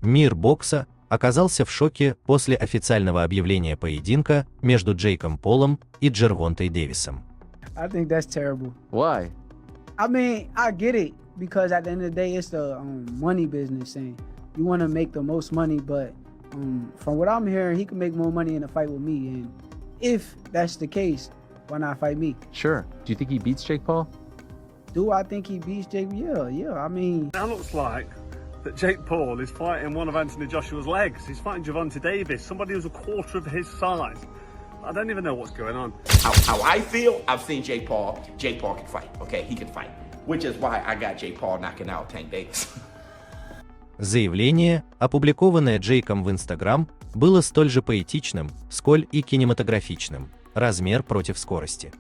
Мир бокса оказался в шоке после официального объявления поединка между Джейком Полом и Джервонтой Дэвисом. I think that's terrible. Why? I mean, I get it because at the end of the day, it's the money business, and you want to make the most money. But from what I'm hearing, he can make more money in a fight with me. And if that's the case, why not fight me? Sure. Do you think he beats Jake Paul? Do I think he beats Jake? Yeah. I mean, Now looks like that Jake Paul is fighting one of Anthony Joshua's legs. He's fighting Gervonta Davis, somebody who's a quarter of his size. I don't even know what's going on. How I feel, I've seen Jake Paul. Jake Paul can fight, okay? He can fight. Which is why I got Jake Paul knocking out Tank Davis. Заявление, опубликованное Джейком в Instagram, было столь же поэтичным, сколь и кинематографичным. Размер против скорости.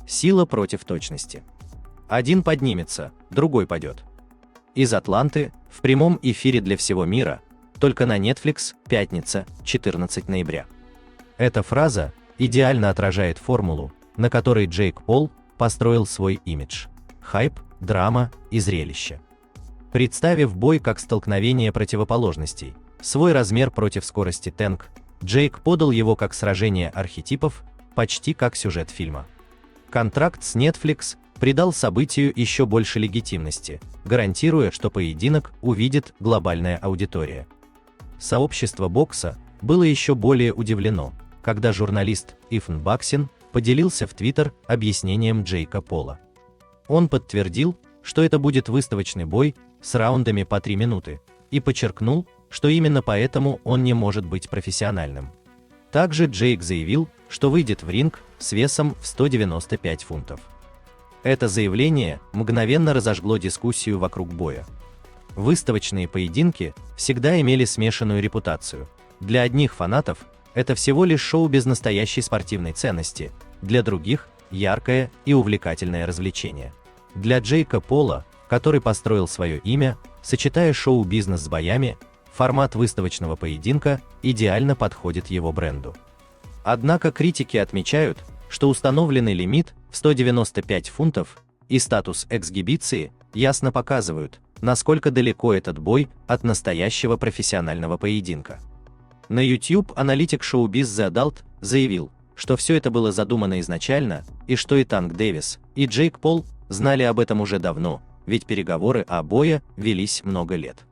Сила против точности. Один поднимется, другой падет. Из Атланты, в прямом эфире для всего мира, только на Netflix, пятница, 14 ноября. Эта фраза идеально отражает формулу, на которой Джейк Пол построил свой имидж. Хайп, драма и зрелище. Представив бой как столкновение противоположностей, свой размер против скорости Тэнк, Джейк подал его как сражение архетипов, почти как сюжет фильма. Контракт с Netflix придал событию еще больше легитимности, гарантируя, что поединок увидит глобальная аудитория. Сообщество бокса было еще более удивлено, когда журналист Ифн Баксин поделился в Твиттер объяснением Джейка Пола. Он подтвердил, что это будет выставочный бой с раундами по 3 минуты, и подчеркнул, что именно поэтому он не может быть профессиональным. Также Джейк заявил, что выйдет в ринг с весом в 195 фунтов. Это заявление мгновенно разожгло дискуссию вокруг боя. Выставочные поединки всегда имели смешанную репутацию. Для одних фанатов это всего лишь шоу без настоящей спортивной ценности, для других – яркое и увлекательное развлечение. Для Джейка Пола, который построил свое имя, сочетая шоу-бизнес с боями, формат выставочного поединка идеально подходит его бренду. Однако критики отмечают, что установленный лимит в 195 фунтов и статус эксгибиции ясно показывают, насколько далеко этот бой от настоящего профессионального поединка. На YouTube аналитик шоу-биз The Adult заявил, что все это было задумано изначально, и что и Танк Дэвис, и Джейк Пол знали об этом уже давно, ведь переговоры о бое велись много лет.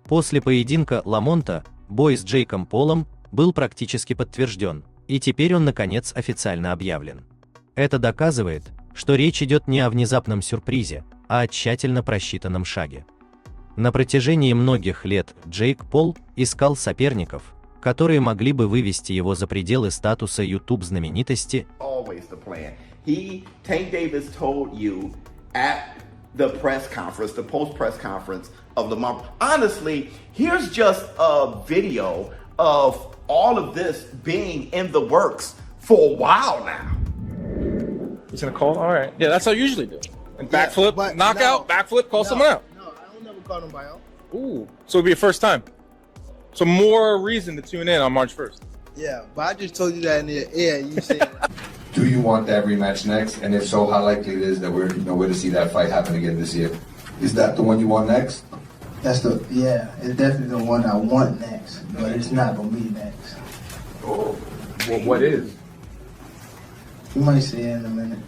После поединка Ламонта бой с Джейком Полом был практически подтвержден, и теперь он наконец официально объявлен. Это доказывает, что речь идет не о внезапном сюрпризе, а о тщательно просчитанном шаге. На протяжении многих лет Джейк Пол искал соперников, которые могли бы вывести его за пределы статуса YouTube-знаменитости. Tank Davis told you at the press conference, the post-press conference of Lamar. Honestly, here's just a video of all of this being in the works for a while now. He's gonna call? All right. Yeah, that's how I usually do. And backflip, knockout, backflip, call someone out. No, I don't never call nobody out. Ooh. So it'll be your first time. So more reason to tune in on March 1st. Yeah, but I just told you that in the air. You said. Do you want that rematch next? And if so, how likely it is that we're to see that fight happen again this year? Is that the one you want next? It's definitely the one I want next, but it's not gonna be next. Oh, well, what is? You might see it in a minute.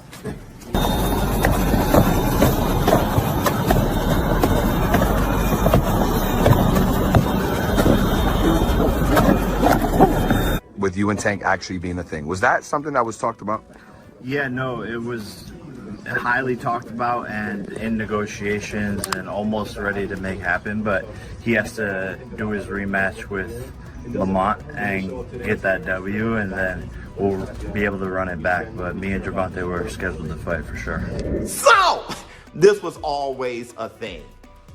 With you and Tank actually being a thing, was that something that was talked about? Yeah, no, it was highly talked about and in negotiations and almost ready to make happen, but he has to do his rematch with Lamont and get that W, and then we'll be able to run it back. But me and Gervonta were scheduled to fight for sure. So, this was always a thing,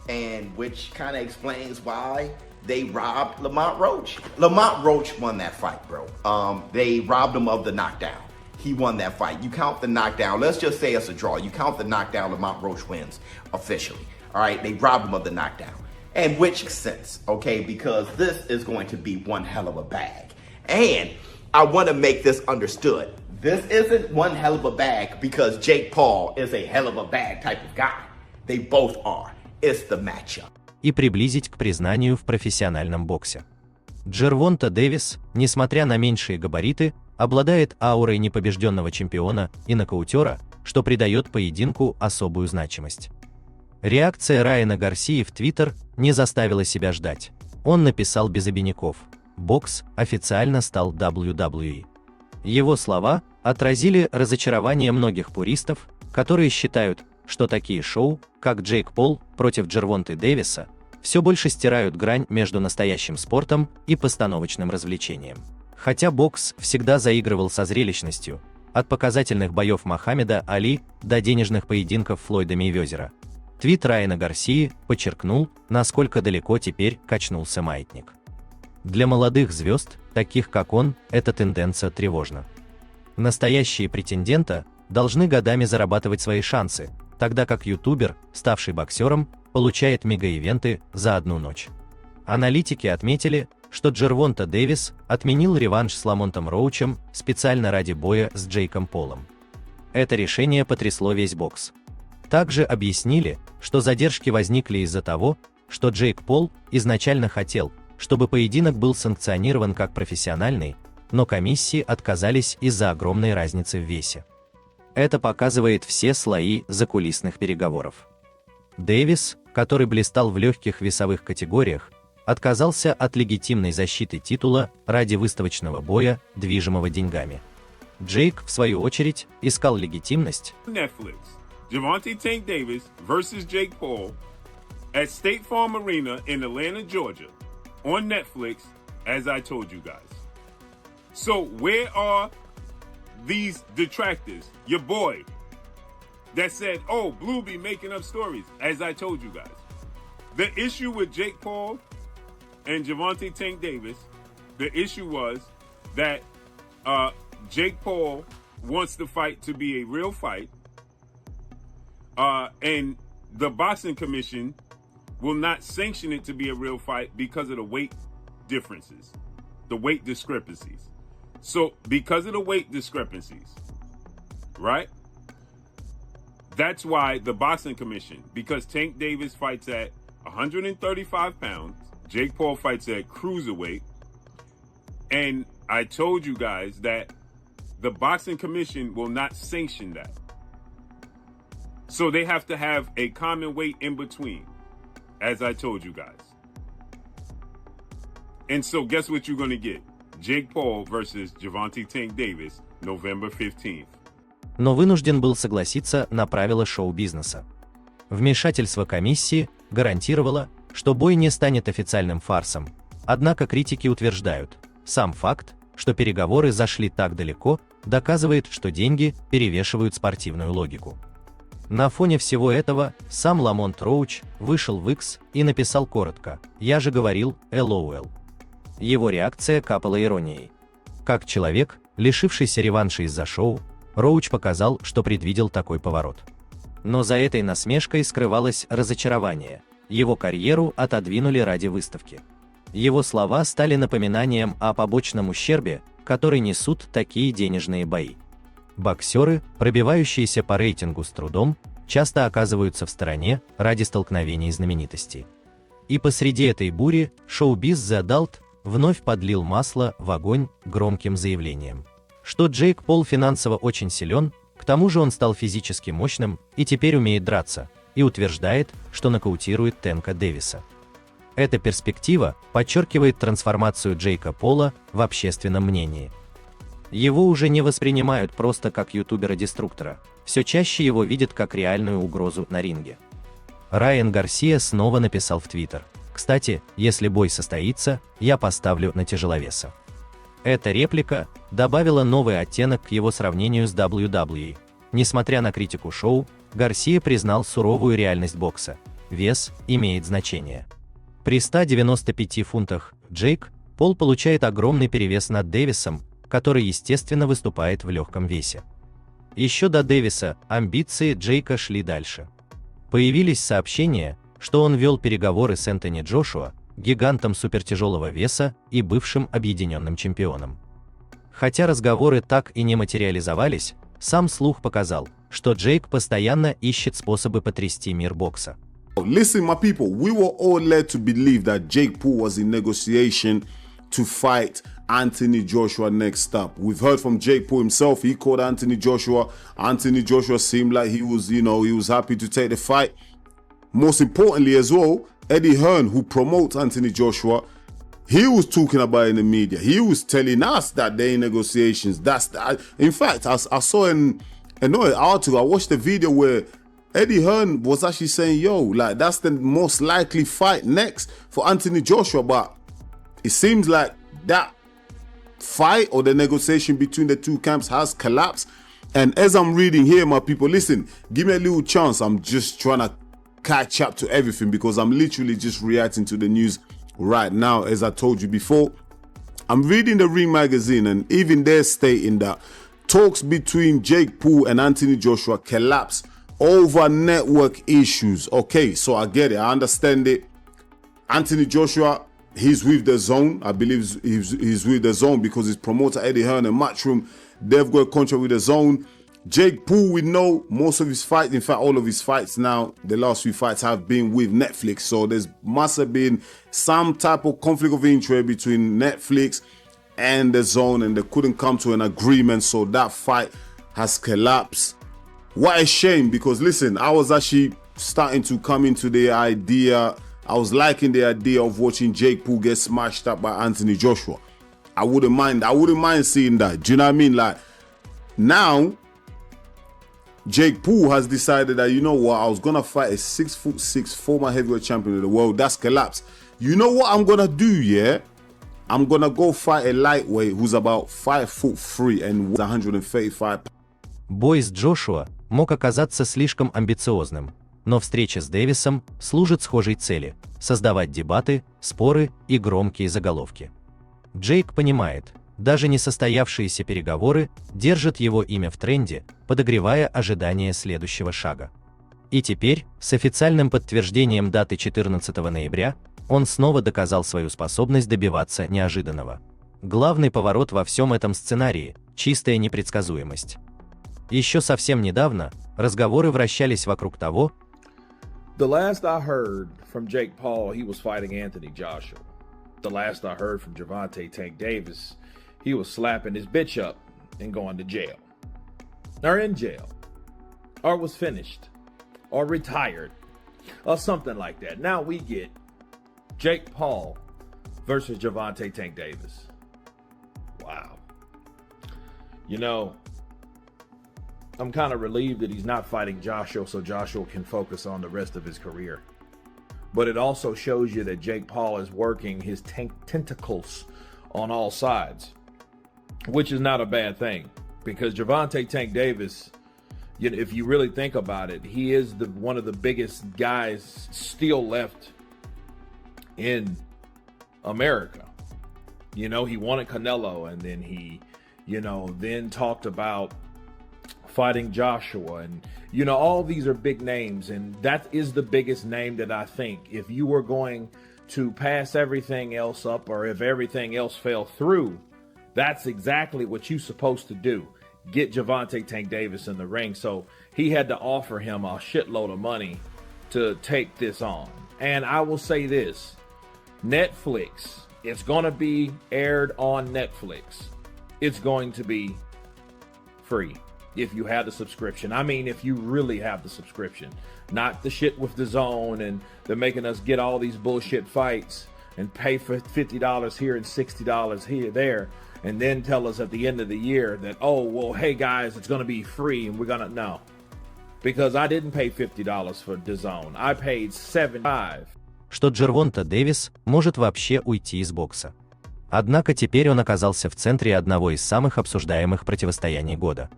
and which kind of explains why they robbed Lamont Roach. Lamont Roach won that fight, bro. They robbed him of the knockdown. He won that fight. You count the knockdown. Let's just say it's a draw. You count the knockdown, Lamont Roach wins officially. All right, they robbed him of the knockdown. And which makes sense, okay, because this is going to be one hell of a bag. And I want to make this understood. This isn't one hell of a bag because Jake Paul is a hell of a bag type of guy. They both are. It's the matchup. и приблизить к признанию в профессиональном боксе. Джервонта Дэвис, несмотря на меньшие габариты, обладает аурой непобежденного чемпиона и нокаутера, что придает поединку особую значимость. Реакция Райана Гарсии в Твиттер не заставила себя ждать. Он написал без обиняков: «Бокс официально стал WWE». Его слова отразили разочарование многих пуристов, которые считают, что такие шоу, как Джейк Пол против Джервонты Дэвиса, все больше стирают грань между настоящим спортом и постановочным развлечением. Хотя бокс всегда заигрывал со зрелищностью, от показательных боев Мохаммеда Али до денежных поединков Флойда Мейвезера, твит Райана Гарсии подчеркнул, насколько далеко теперь качнулся маятник. Для молодых звезд, таких как он, эта тенденция тревожна. Настоящие претенденты должны годами зарабатывать свои шансы, тогда как ютубер, ставший боксером, получает мега-ивенты за одну ночь. Аналитики отметили, что Джервонта Дэвис отменил реванш с Ламонтом Роучем специально ради боя с Джейком Полом. Это решение потрясло весь бокс. Также объяснили, что задержки возникли из-за того, что Джейк Пол изначально хотел, чтобы поединок был санкционирован как профессиональный, но комиссии отказались из-за огромной разницы в весе. Это показывает все слои закулисных переговоров. Дэвис, который блистал в легких весовых категориях, отказался от легитимной защиты титула ради выставочного боя, движимого деньгами. Джейк, в свою очередь, искал легитимность. Netflix. Gervonta Tank Davis versus Jake Paul at State Farm Arena in Atlanta, Georgia, on Netflix, as I told you guys. So where are these detractors? Your boy that said, oh, Blue be making up stories, as I told you guys. The issue with Jake Paul and Gervonta Tank Davis, the issue was that Jake Paul wants the fight to be a real fight, and the boxing commission will not sanction it to be a real fight because of the weight differences, the weight discrepancies. So because of the weight discrepancies, right? That's why the boxing commission, because Tank Davis fights at 135 pounds, Jake Paul fights at cruiserweight, and I told you guys that the boxing commission will not sanction that. So they have to have a common weight in between, as I told you guys. And so guess what you're going to get? Jake Paul versus Gervonta Tank Davis, November 15th. Но вынужден был согласиться на правила шоу-бизнеса. Вмешательство комиссии гарантировало, что бой не станет официальным фарсом, однако критики утверждают, сам факт, что переговоры зашли так далеко, доказывает, что деньги перевешивают спортивную логику. На фоне всего этого сам Ламонт Роуч вышел в X и написал коротко: «Я же говорил, LOL». Его реакция капала иронией. Как человек, лишившийся реванша из-за шоу, Роуч показал, что предвидел такой поворот. Но за этой насмешкой скрывалось разочарование. Его карьеру отодвинули ради выставки. Его слова стали напоминанием о побочном ущербе, который несут такие денежные бои. Боксеры, пробивающиеся по рейтингу с трудом, часто оказываются в стороне ради столкновений знаменитостей. И посреди этой бури шоу-биз The Adult вновь подлил масло в огонь громким заявлением, что Джейк Пол финансово очень силен, к тому же он стал физически мощным и теперь умеет драться, и утверждает, что нокаутирует Тэнка Дэвиса. Эта перспектива подчеркивает трансформацию Джейка Пола в общественном мнении. Его уже не воспринимают просто как ютубера-деструктора, все чаще его видят как реальную угрозу на ринге. Райан Гарсия снова написал в Твиттер: «Кстати, если бой состоится, я поставлю на тяжеловеса». Эта реплика добавила новый оттенок к его сравнению с WWE. Несмотря на критику шоу, Гарсия признал суровую реальность бокса: вес имеет значение. При 195 фунтах Джейк Пол получает огромный перевес над Дэвисом, который естественно выступает в легком весе. Еще до Дэвиса амбиции Джейка шли дальше. Появились сообщения, что он вел переговоры с Энтони Джошуа, гигантом супертяжелого веса и бывшим объединенным чемпионом. Хотя разговоры так и не материализовались, сам слух показал, что Джейк постоянно ищет способы потрясти мир бокса. Listen, my people, we were all led to believe that Jake Paul was in negotiation to fight Anthony Joshua next up. We've heard from Jake Paul himself. He called Anthony Joshua. Anthony Joshua seemed like he was happy to take the fight. Most importantly as well, Eddie Hearn, who promotes Anthony Joshua, he was talking about it in the media. He was telling us that they're in negotiations. In fact, I saw an article. I watched the video where Eddie Hearn was actually saying, that's the most likely fight next for Anthony Joshua. But it seems like that fight or the negotiation between the two camps has collapsed. And as I'm reading here, my people, listen, give me a little chance. I'm just trying to catch up to everything because I'm literally just reacting to the news right now. As I told you before, I'm reading the Ring magazine, and even they're stating that talks between Jake Paul and Anthony Joshua collapsed over network issues. Okay, so I get it. I understand it. Anthony Joshua, he's with the Zone. I believe he's with the Zone because his promoter Eddie Hearn and Matchroom, they've got a contract with the Zone. Jake Paul, we know most of his fights, in fact, all of his fights now, the last few fights have been with Netflix. So there must have been some type of conflict of interest between Netflix and the Zone, and they couldn't come to an agreement. So that fight has collapsed. What a shame, because listen, I was actually starting to come into the idea. I was liking the idea of watching Jake Paul get smashed up by Anthony Joshua. I wouldn't mind seeing that. Do you know what I mean? Like, now Jake Paul has decided that, you know what, I was gonna fight a 6'6" former heavyweight champion of the world. That's collapsed. You know what I'm gonna do, yeah? I'm gonna go fight a lightweight who's about 5'3" and 135. Бой с Джошуа мог оказаться слишком амбициозным, но встреча с Дэвисом служит схожей цели – создавать дебаты, споры и громкие заголовки. Джейк понимает, даже несостоявшиеся переговоры держат его имя в тренде, подогревая ожидание следующего шага. И теперь, с официальным подтверждением даты 14 ноября, он снова доказал свою способность добиваться неожиданного. Главный поворот во всем этом сценарии – чистая непредсказуемость. Еще совсем недавно разговоры вращались вокруг того. The last I heard from Jake Paul, he was fighting Anthony Joshua. The last I heard from Gervonta Tank Davis, he was slapping his bitch up and going to jail. Or in jail. Or was finished. Or retired. Or something like that. Now we get Jake Paul versus Gervonta Tank Davis. Wow. You know, I'm kind of relieved that he's not fighting Joshua so Joshua can focus on the rest of his career. But it also shows you that Jake Paul is working his tentacles on all sides, which is not a bad thing, because Gervonta Tank Davis, you know, if you really think about it, he is one of the biggest guys still left in America. You know, he wanted Canelo, and then he, you know, then talked about fighting Joshua, and you know, all these are big names, and that is the biggest name that I think if you were going to pass everything else up, or if everything else fell through, that's exactly what you're supposed to do. Get Gervonta Tank Davis in the ring. So he had to offer him a shitload of money to take this on. And I will say this, Netflix, it's going to be aired on Netflix. It's going to be free if you have the subscription. I mean, if you really have the subscription, not the shit with the Zone and they're making us get all these bullshit fights and pay for $50 here and $60 here, there, and then tell us at the end of the year that, oh, well, hey guys, it's going to be free and we're going to, no. Because I didn't pay $50 for the Zone. I paid $75. Что Джервонта Дэвис может вообще уйти из бокса. Однако теперь он оказался в центре одного из самых обсуждаемых противостояний года.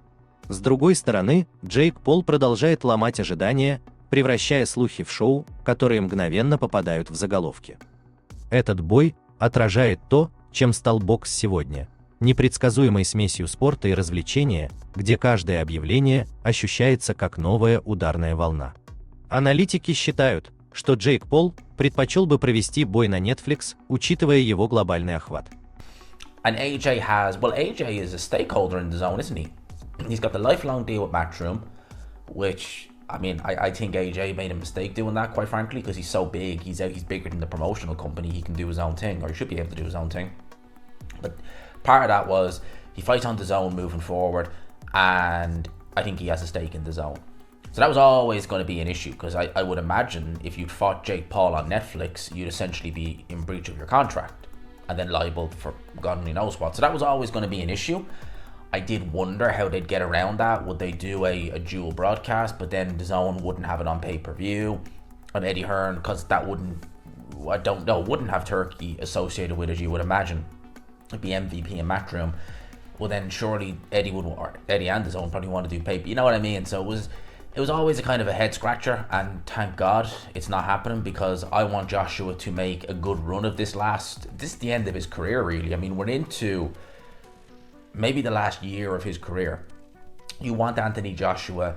С другой стороны, Джейк Пол продолжает ломать ожидания, превращая слухи в шоу, которые мгновенно попадают в заголовки. Этот бой отражает то, чем стал бокс сегодня – непредсказуемой смесью спорта и развлечения, где каждое объявление ощущается как новая ударная волна. Аналитики считают, что Джейк Пол предпочел бы провести бой на Netflix, учитывая его глобальный охват. And AJ is a stakeholder in the Zone, isn't he? He's got the lifelong deal with Matchroom, which I mean, I think AJ made a mistake doing that, quite frankly, because he's so big. He's bigger than the promotional company. He can do his own thing, or he should be able to do his own thing. But part of that was he fights on DAZN moving forward, and I think he has a stake in DAZN. So that was always going to be an issue, because I would imagine if you'd fought Jake Paul on Netflix, you'd essentially be in breach of your contract and then liable for God only knows what. So that was always going to be an issue. I did wonder how they'd get around that. Would they do a dual broadcast, but then DAZN wouldn't have it on pay-per-view, and Eddie Hearn, because that wouldn't have Turkey associated with it, you would imagine. It'd be MVP and Matchroom. Well, then surely Eddie and DAZN probably want to do pay-per-view. You know what I mean? So it was always a kind of a head scratcher, and thank God it's not happening, because I want Joshua to make a good run of this is the end of his career, really. I mean, we're into maybe the last year of his career. You want Anthony Joshua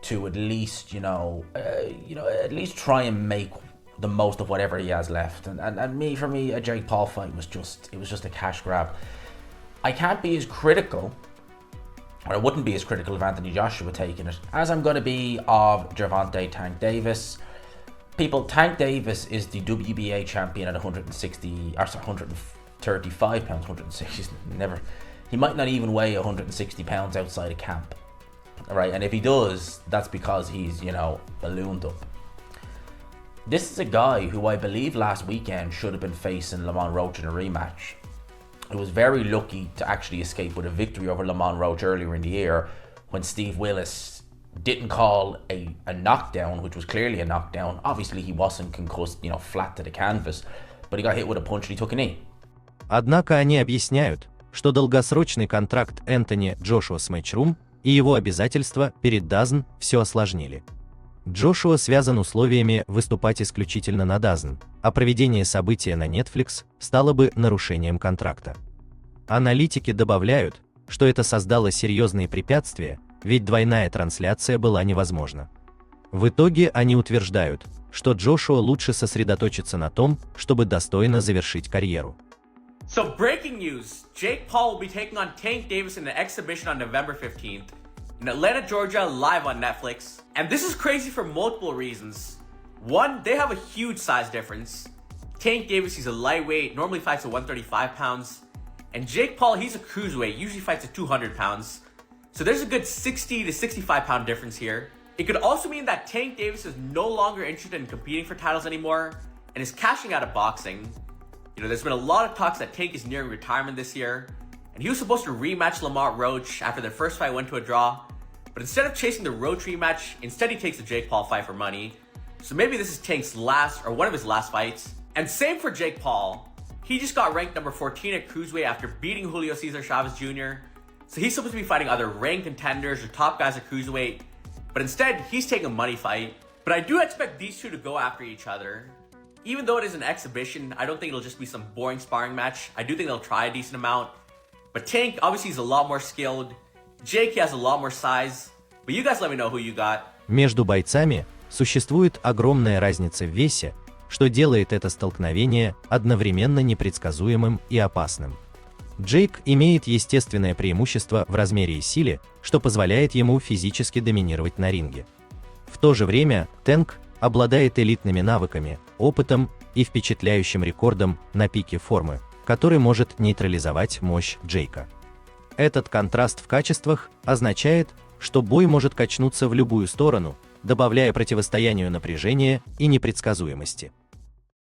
to at least, at least try and make the most of whatever he has left. And for me, a Jake Paul fight was just a cash grab. I can't be as critical, or I wouldn't be as critical of Anthony Joshua taking it as I'm going to be of Gervonta Tank Davis. People, Tank Davis is the WBA champion at 135 pounds, 160, he might not even weigh 160 pounds outside of camp, right? And if he does, that's because he's, ballooned up. This is a guy who I believe last weekend should have been facing Lamont Roach in a rematch. He was very lucky to actually escape with a victory over Lamont Roach earlier in the year, when Steve Willis didn't call a knockdown, which was clearly a knockdown. Obviously he wasn't concussed, flat to the canvas, but he got hit with a punch and he took a knee. Однако они объясняют, что долгосрочный контракт Энтони Джошуа с Matchroom и его обязательства перед DAZN все осложнили. Джошуа связан условиями выступать исключительно на DAZN, а проведение события на Netflix стало бы нарушением контракта. Аналитики добавляют, что это создало серьезные препятствия, ведь двойная трансляция была невозможна. В итоге они утверждают, что Джошуа лучше сосредоточиться на том, чтобы достойно завершить карьеру. So breaking news, Jake Paul will be taking on Tank Davis in an exhibition on November 15th in Atlanta, Georgia, live on Netflix. And this is crazy for multiple reasons. One, they have a huge size difference. Tank Davis, he's a lightweight, normally fights at 135 pounds. And Jake Paul, he's a cruiserweight, usually fights at 200 pounds. So there's a good 60 to 65 pound difference here. It could also mean that Tank Davis is no longer interested in competing for titles anymore and is cashing out of boxing. There's been a lot of talks that Tank is nearing retirement this year, and he was supposed to rematch Lamont Roach after their first fight went to a draw, but instead of chasing the Roach rematch, instead he takes the Jake Paul fight for money. So maybe this is Tank's last, or one of his last fights. And same for Jake Paul. He just got ranked number 14 at cruiserweight after beating Julio Cesar Chavez Jr. So he's supposed to be fighting other ranked contenders or top guys at cruiserweight, but instead he's taking a money fight. But I do expect these two to go after each other. Even though it is an exhibition, I don't think it'll just be some boring sparring match. I do think they'll try a decent amount. But Tank, obviously, is a lot more skilled. Jake, he has a lot more size. But you guys let me know who you got. Между бойцами существует огромная разница в весе, что делает это столкновение одновременно непредсказуемым и опасным. Джейк имеет естественное преимущество в размере и силе, что позволяет ему физически доминировать на ринге. В то же время Танк обладает элитными навыками, опытом и впечатляющим рекордом на пике формы, который может нейтрализовать мощь Джейка. Этот контраст в качествах означает, что бой может качнуться в любую сторону, добавляя противостоянию напряжения и непредсказуемости.